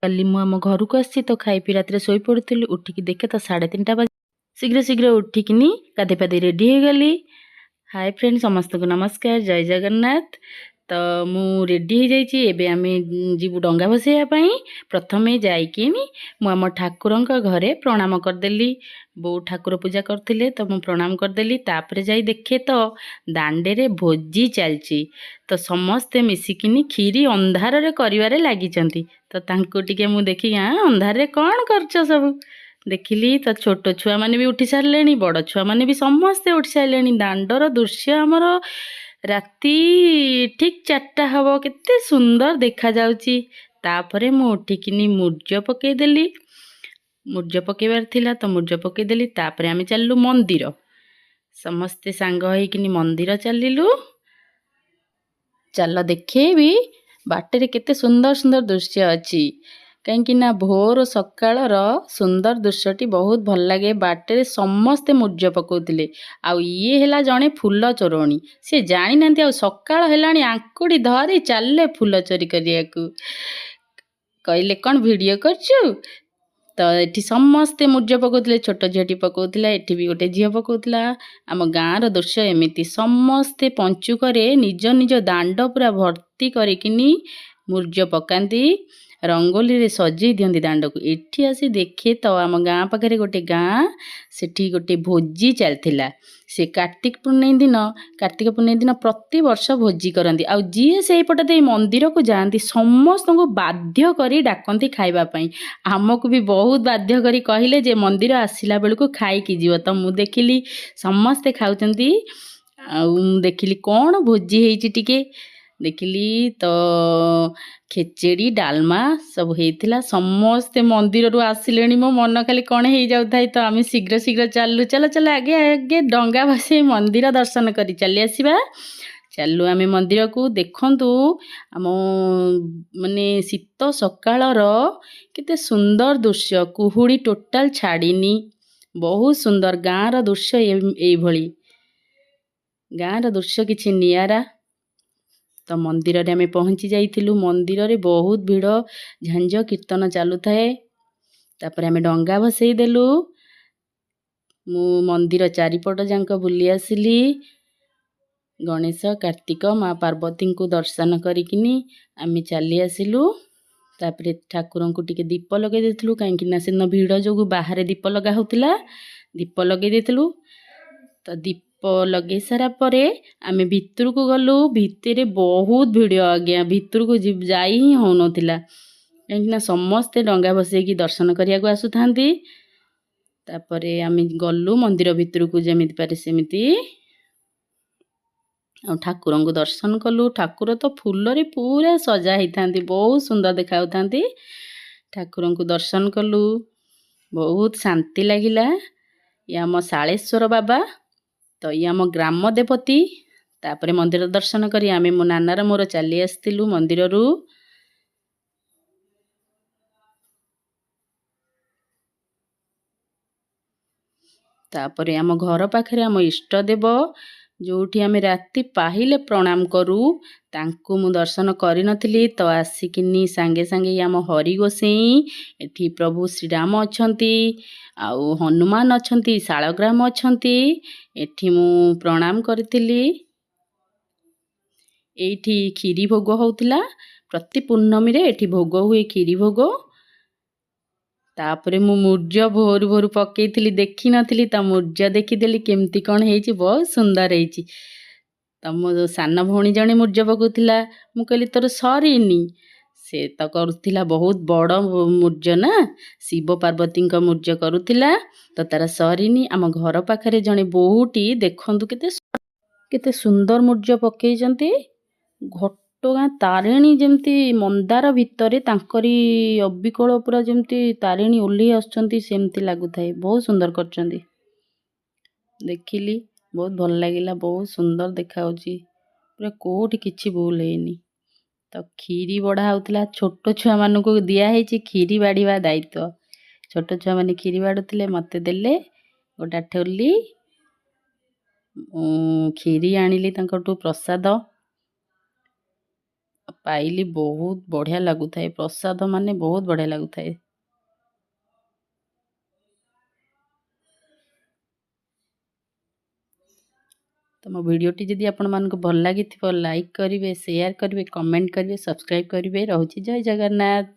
କାଲି ମୁଁ ଆମ ଘରକୁ ଆସିଛି ତ ଖାଇ ପିଇ ରାତିରେ ଶୋଇପଡ଼ିଥିଲି। ଉଠିକି ଦେଖେ ତ 3:30 ବାଜେ। ଶୀଘ୍ର ଶୀଘ୍ର ଉଠିକିନି ଗାଧେଇ ପାଧେଇ ରେଡ଼ି ହେଇଗଲି। ହାय ଫ୍ରେଣ୍ଡ, ସମସ୍ତଙ୍କୁ ନମସ୍କାର, ଜୟ ଜଗନ୍ନାଥ। ତ ମୁଁ ରେଡ଼ି ହେଇଯାଇଛି। ଏବେ ଆମେ ଯିବୁ ଡଙ୍ଗା ଭସେଇବା ପାଇଁ। ପ୍ରଥମେ ଯାଇକିନି ମୁଁ ଆମ ଠାକୁରଙ୍କ ଘରେ ପ୍ରଣାମ କରିଦେଲି। ବୋଉ ଠାକୁର ପୂଜା କରିଥିଲେ ତ ମୁଁ ପ୍ରଣାମ କରିଦେଲି। ତାପରେ ଯାଇ ଦେଖେ ତ ଦାଣ୍ଡରେ ଭୋଜି ଚାଲିଛି। ତ ସମସ୍ତେ ମିଶିକିନି କ୍ଷୀରି ଅନ୍ଧାରରେ କରିବାରେ ଲାଗିଛନ୍ତି। ତ ତାଙ୍କୁ ଟିକେ ମୁଁ ଦେଖିକି ଅନ୍ଧାରରେ କ'ଣ କରୁଛ ସବୁ ଦେଖିଲି। ତ ଛୋଟ ଛୁଆମାନେ ବି ଉଠି ସାରିଲେଣି, ବଡ଼ ଛୁଆମାନେ ବି ସମସ୍ତେ ଉଠି ସାରିଲେଣି। ଦାଣ୍ଡର ଦୃଶ୍ୟ ଆମର ରାତି ଠିକ୍ 4ଟା ହେବ, କେତେ ସୁନ୍ଦର ଦେଖାଯାଉଛି। ତାପରେ ମୁଁ ଉଠିକିନି ମୁର୍ଜ ପକେଇଦେଲି। ମୁର୍ଜ ପକେଇବାର ଥିଲା ତ ମୁର୍ଜ ପକେଇଦେଲି। ତାପରେ ଆମେ ଚାଲିଲୁ ମନ୍ଦିର। ସମସ୍ତେ ସାଙ୍ଗ ହେଇକିନି ମନ୍ଦିର ଚାଲିଲୁ। ଚାଲ ଦେଖେଇବି ବାଟରେ କେତେ ସୁନ୍ଦର ସୁନ୍ଦର ଦୃଶ୍ୟ ଅଛି। କାହିଁକି ନା ଭୋର ସକାଳର ସୁନ୍ଦର ଦୃଶ୍ୟଟି ବହୁତ ଭଲ ଲାଗେ। ବାଟରେ ସମସ୍ତେ ମୁର୍ଜ ପକାଉଥିଲେ। ଆଉ ଇଏ ହେଲା ଜଣେ ଫୁଲ ଚୋରଣୀ। ସେ ଜାଣିନାହାନ୍ତି ଆଉ ସକାଳ ହେଲାଣି, ଆଙ୍କୁଡ଼ି ଧରି ଚାଲିଲେ ଫୁଲ ଚୋରି କରିବାକୁ। କହିଲେ କ'ଣ ଭିଡ଼ିଓ କରୁଛୁ? ତ ଏଠି ସମସ୍ତେ ମୁର୍ଜ ପକାଉଥିଲେ। ଛୋଟ ଝିଅଟି ପକାଉଥିଲା, ଏଠି ବି ଗୋଟେ ଝିଅ ପକାଉଥିଲା। ଆମ ଗାଁର ଦୃଶ୍ୟ ଏମିତି, ସମସ୍ତେ ପଞ୍ଚୁକରେ ନିଜ ନିଜ ଦାଣ୍ଡ ପୁରା ଭର୍ତ୍ତି କରିକିନି ମୁର୍ଜ ପକାନ୍ତି। ରଙ୍ଗୋଲିରେ ସଜେଇ ଦିଅନ୍ତି ଦାଣ୍ଡକୁ। ଏଠି ଆସି ଦେଖେ ତ ଆମ ଗାଁ ପାଖରେ ଗୋଟେ ଗାଁ, ସେଠି ଗୋଟେ ଭୋଜି ଚାଲିଥିଲା। ସେ କାର୍ତ୍ତିକ ପୂର୍ଣ୍ଣିମା ଦିନ ପ୍ରତିବର୍ଷ ଭୋଜି କରନ୍ତି। ଆଉ ଯିଏ ସେଇପଟ ଦେଇ ମନ୍ଦିରକୁ ଯାଆନ୍ତି ସମସ୍ତଙ୍କୁ ବାଧ୍ୟ କରି ଡାକନ୍ତି ଖାଇବା ପାଇଁ। ଆମକୁ ବି ବହୁତ ବାଧ୍ୟ କରି କହିଲେ ଯେ ମନ୍ଦିର ଆସିଲା ବେଳକୁ ଖାଇକି ଯିବ। ତ ମୁଁ ଦେଖିଲି ସମସ୍ତେ ଖାଉଛନ୍ତି। ଆଉ ମୁଁ ଦେଖିଲି କ'ଣ ଭୋଜି ହେଇଛି ଟିକେ ଦେଖିଲି। ତ ଖେଚେଡ଼ି ଡାଲମା ସବୁ ହେଇଥିଲା। ସମସ୍ତେ ମନ୍ଦିରରୁ ଆସିଲେଣି। ମୋ ମନ ଖାଲି କ'ଣ ହେଇଯାଉଥାଏ। ତ ଆମେ ଶୀଘ୍ର ଶୀଘ୍ର ଚାଲୁ, ଚାଲ ଆଗେ ଆଗେ ଡଙ୍ଗା ଭସେଇ ମନ୍ଦିର ଦର୍ଶନ କରି ଚାଲି ଆସିବା। ଚାଲୁ ଆମେ ମନ୍ଦିରକୁ। ଦେଖନ୍ତୁ ଆମ ମାନେ ଶୀତ ସକାଳର କେତେ ସୁନ୍ଦର ଦୃଶ୍ୟ। କୁହୁଡ଼ି ଟୋଟାଲ ଛାଡ଼ିନି, ବହୁତ ସୁନ୍ଦର। ଗାଁର ଦୃଶ୍ୟ ଏଇଭଳି। ଗାଁର ଦୃଶ୍ୟ କିଛି ନିଆରା। ତ ମନ୍ଦିରରେ ଆମେ ପହଞ୍ଚି ଯାଇଥିଲୁ। ମନ୍ଦିରରେ ବହୁତ ଭିଡ଼, ଝାଞ୍ଜ କୀର୍ତ୍ତନ ଚାଲୁଥାଏ। ତାପରେ ଆମେ ଡଙ୍ଗା ଭସେଇ ଦେଲୁ। ମୁଁ ମନ୍ଦିର ଚାରିପଟ ଯାକ ବୁଲି ଆସିଲି। ଗଣେଶ, କାର୍ତ୍ତିକ, ମା ପାର୍ବତୀଙ୍କୁ ଦର୍ଶନ କରିକିନି ଆମେ ଚାଲି ଆସିଲୁ। ତାପରେ ଠାକୁରଙ୍କୁ ଟିକେ ଦୀପ ଲଗାଇ ଦେଇଥିଲୁ। କାହିଁକିନା ସେଦିନ ଭିଡ଼ ଯୋଗୁଁ ବାହାରେ ଦୀପ ଲଗା ହେଉଥିଲା। ଦୀପ ଲଗାଇ ଦେଇଥିଲୁ। ତ ଦୀପ ଲଗାଇ ସାରିଲା ପରେ ଆମେ ଭିତରକୁ ଗଲୁ। ଭିତରେ ବହୁତ ଭିଡ଼ ଆଜ୍ଞା, ଭିତରକୁ ଯାଇ ହିଁ ହେଉନଥିଲା। କାହିଁକିନା ସମସ୍ତେ ଡଙ୍ଗା ଭସେଇକି ଦର୍ଶନ କରିବାକୁ ଆସୁଥାନ୍ତି। ତାପରେ ଆମେ ଗଲୁ ମନ୍ଦିର ଭିତରକୁ ଯେମିତି ପାରେ ସେମିତି। ଆଉ ଠାକୁରଙ୍କୁ ଦର୍ଶନ କଲୁ। ଠାକୁର ତ ଫୁଲରେ ପୁରା ସଜା ହେଇଥାନ୍ତି, ବହୁତ ସୁନ୍ଦର ଦେଖାଯାଉଥାନ୍ତି। ଠାକୁରଙ୍କୁ ଦର୍ଶନ କଲୁ, ବହୁତ ଶାନ୍ତି ଲାଗିଲା। ଇଏ ଆମ ଶାଳେଶ୍ୱର ବାବା, ତ ଇଏ ଆମ ଗ୍ରାମ ଦେବତୀ। ତାପରେ ମନ୍ଦିର ଦର୍ଶନ କରି ଆମେ ମୋ ନାନାର ମୋର ଚାଲି ଆସିଥିଲୁ ମନ୍ଦିରରୁ। ତାପରେ ଆମ ଘର ପାଖରେ ଆମ ଇଷ୍ଟ ଦେବ, ଯେଉଁଠି ଆମେ ରାତି ପାହିଲେ ପ୍ରଣାମ କରୁ, ତାଙ୍କୁ ମୁଁ ଦର୍ଶନ କରିନଥିଲି। ତ ଆସିକିନି ସାଙ୍ଗେ ସାଙ୍ଗେ ଆମ ହରି ଗୋସେଇଁ, ଏଠି ପ୍ରଭୁ ଶ୍ରୀରାମ ଅଛନ୍ତି, ଆଉ ହନୁମାନ ଅଛନ୍ତି, ଶାଳଗ୍ରାମ ଅଛନ୍ତି। ଏଠି ମୁଁ ପ୍ରଣାମ କରିଥିଲି। ଏଇଠି କ୍ଷୀରି ଭୋଗ ହେଉଥିଲା। ପ୍ରତି ପୂର୍ଣ୍ଣମୀରେ ଏଠି ଭୋଗ ହୁଏ କ୍ଷୀରି ଭୋଗ। ତାପରେ ମୁଁ ମୁର୍ଜ ଭୋରୁ ଭୋରୁ ପକେଇଥିଲି, ଦେଖିନଥିଲି। ତ ମୁର୍ଜ ଦେଖିଦେଲି କେମିତି କ'ଣ ହେଇଛି, ବହୁତ ସୁନ୍ଦର ହେଇଛି। ତ ମୋ ସାନ ଭଉଣୀ ଜଣେ ମୁର୍ଜ ପକାଉଥିଲା। ମୁଁ କହିଲି ତୋର ସରିନି? ସେ ତ କରୁଥିଲା ବହୁତ ବଡ଼ ମୁର୍ଜ ନା, ଶିବ ପାର୍ବତୀଙ୍କ ମୁର୍ଜ କରୁଥିଲା। ତ ତାର ସରିନି। ଆମ ଘର ପାଖରେ ଜଣେ ବୋହୂଟି ଦେଖନ୍ତୁ କେତେ ସୁନ୍ଦର ମୁର୍ଜ ପକେଇଛନ୍ତି। ଘଟଗାଁ ତାରିଣୀ ଯେମିତି ମନ୍ଦାର ଭିତରେ ତାଙ୍କରି ଅବିକଳ ପୁରା ଯେମିତି ତାରିଣୀ ଓହ୍ଲେଇ ଆସୁଛନ୍ତି ସେମିତି ଲାଗୁଥାଏ। ବହୁତ ସୁନ୍ଦର କରିଛନ୍ତି। ଦେଖିଲି, ବହୁତ ଭଲ ଲାଗିଲା, ବହୁତ ସୁନ୍ଦର ଦେଖାଯାଉଛି। ପୁରା କେଉଁଠି କିଛି ଭୁଲ ହେଇନି। ତ କ୍ଷୀରି ବଢ଼ା ହେଉଥିଲା। ଛୋଟ ଛୁଆମାନଙ୍କୁ ଦିଆହେଇଛି କ୍ଷୀରି ବାଢ଼ିବା ଦାୟିତ୍ୱ। ଛୋଟ ଛୁଆମାନେ କ୍ଷୀରି ବାଢ଼ୁଥିଲେ, ମୋତେ ଦେଲେ ଗୋଟା ଠୋଲି। କ୍ଷୀରି ଆଣିଲି ତାଙ୍କଠୁ ପ୍ରସାଦ। ପାଇଲି ବହୁତ ବଢ଼ିଆ ଲାଗୁଥାଏ। ପ୍ରସାଦ ମାନେ ବହୁତ ବଢ଼ିଆ ଲାଗୁଥାଏ। ତ ମୋ ଭିଡ଼ିଓଟି ଯଦି ଆପଣମାନଙ୍କୁ ଭଲ ଲାଗିଥିବ ଲାଇକ୍ କରିବେ, ସେୟାର କରିବେ, କମେଣ୍ଟ କରିବେ, ସବସ୍କ୍ରାଇବ୍ କରିବେ। ରହୁଛି ଜୟ ଜଗନ୍ନାଥ।